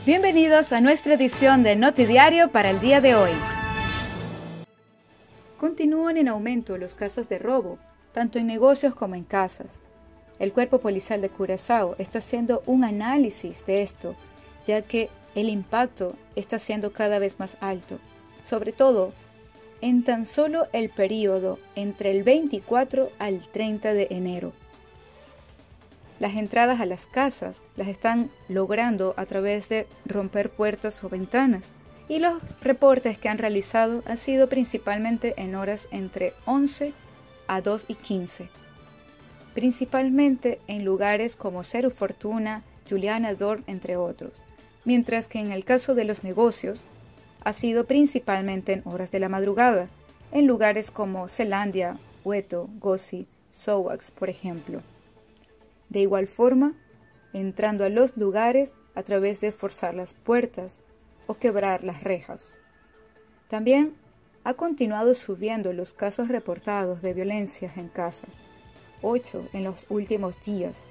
Bienvenidos a nuestra edición de Notidiario para el día de hoy. Continúan en aumento los casos de robo, tanto en negocios como en casas. El Cuerpo Policial de Curazao está haciendo un análisis de esto, ya que el impacto está siendo cada vez más alto, sobre todo en tan solo el periodo entre el 24 al 30 de enero. Las entradas a las casas las están logrando a través de romper puertas o ventanas, y los reportes que han realizado han sido principalmente en horas entre 11 a 2 y 15, principalmente en lugares como Cerro Fortuna, Juliana Dorm, entre otros, mientras que en el caso de los negocios ha sido principalmente en horas de la madrugada, en lugares como Zelandia, Hueto, Gossi, Sowax, por ejemplo. De igual forma, entrando a los lugares a través de forzar las puertas o quebrar las rejas. También ha continuado subiendo los casos reportados de violencias en casa, 8 en los últimos días,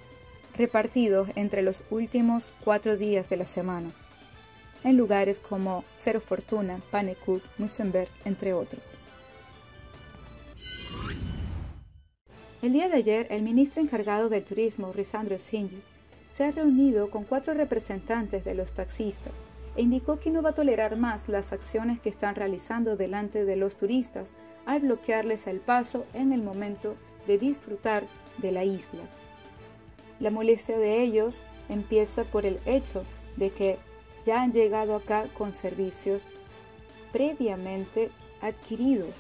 repartidos entre los últimos 4 días de la semana, en lugares como Cerro Fortuna, Panekuk, Musenberg, entre otros. El día de ayer, el ministro encargado del turismo, Lisandro Sinji, se ha reunido con 4 representantes de los taxistas e indicó que no va a tolerar más las acciones que están realizando delante de los turistas al bloquearles el paso en el momento de disfrutar de la isla. La molestia de ellos empieza por el hecho de que ya han llegado acá con servicios previamente adquiridos,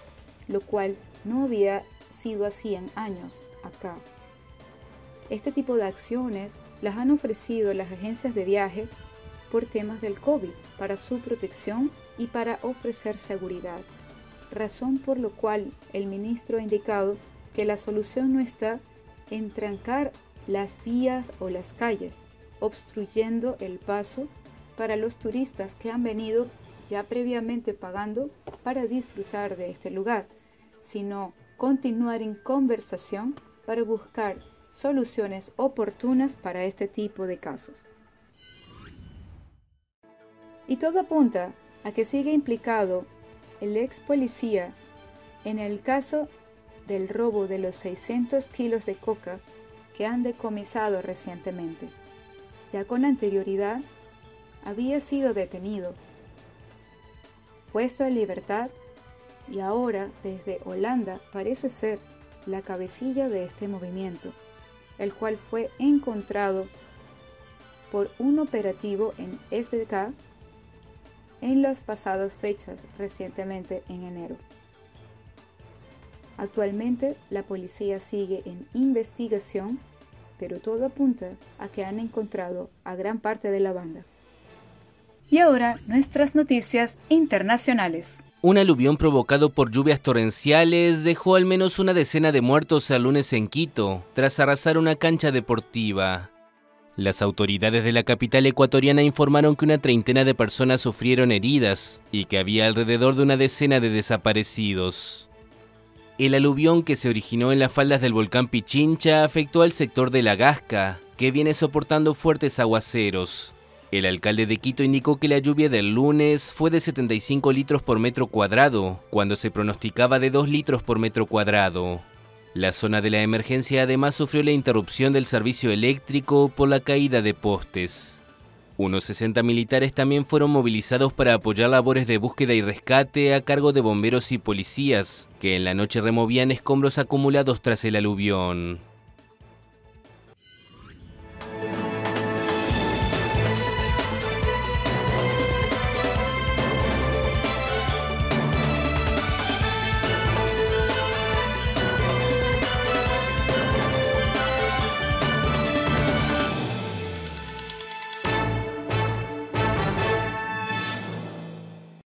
lo cual no había sido así en años acá. Este tipo de acciones las han ofrecido las agencias de viaje por temas del COVID, para su protección y para ofrecer seguridad, razón por lo cual el ministro ha indicado que la solución no está en trancar las vías o las calles, obstruyendo el paso para los turistas que han venido ya previamente pagando para disfrutar de este lugar, sino continuar en conversación para buscar soluciones oportunas para este tipo de casos. Y todo apunta a que sigue implicado el ex policía en el caso del robo de los 600 kilos de coca que han decomisado recientemente. Ya con anterioridad había sido detenido, puesto en libertad, y ahora desde Holanda parece ser la cabecilla de este movimiento, el cual fue encontrado por un operativo en SDK en las pasadas fechas, recientemente en enero. Actualmente la policía sigue en investigación, pero todo apunta a que han encontrado a gran parte de la banda. Y ahora nuestras noticias internacionales. Un aluvión provocado por lluvias torrenciales dejó al menos una decena de muertos el lunes en Quito, tras arrasar una cancha deportiva. Las autoridades de la capital ecuatoriana informaron que una treintena de personas sufrieron heridas y que había alrededor de una decena de desaparecidos. El aluvión, que se originó en las faldas del volcán Pichincha, afectó al sector de La Gasca, que viene soportando fuertes aguaceros. El alcalde de Quito indicó que la lluvia del lunes fue de 75 litros por metro cuadrado, cuando se pronosticaba de 2 litros por metro cuadrado. La zona de la emergencia además sufrió la interrupción del servicio eléctrico por la caída de postes. Unos 60 militares también fueron movilizados para apoyar labores de búsqueda y rescate a cargo de bomberos y policías, que en la noche removían escombros acumulados tras el aluvión.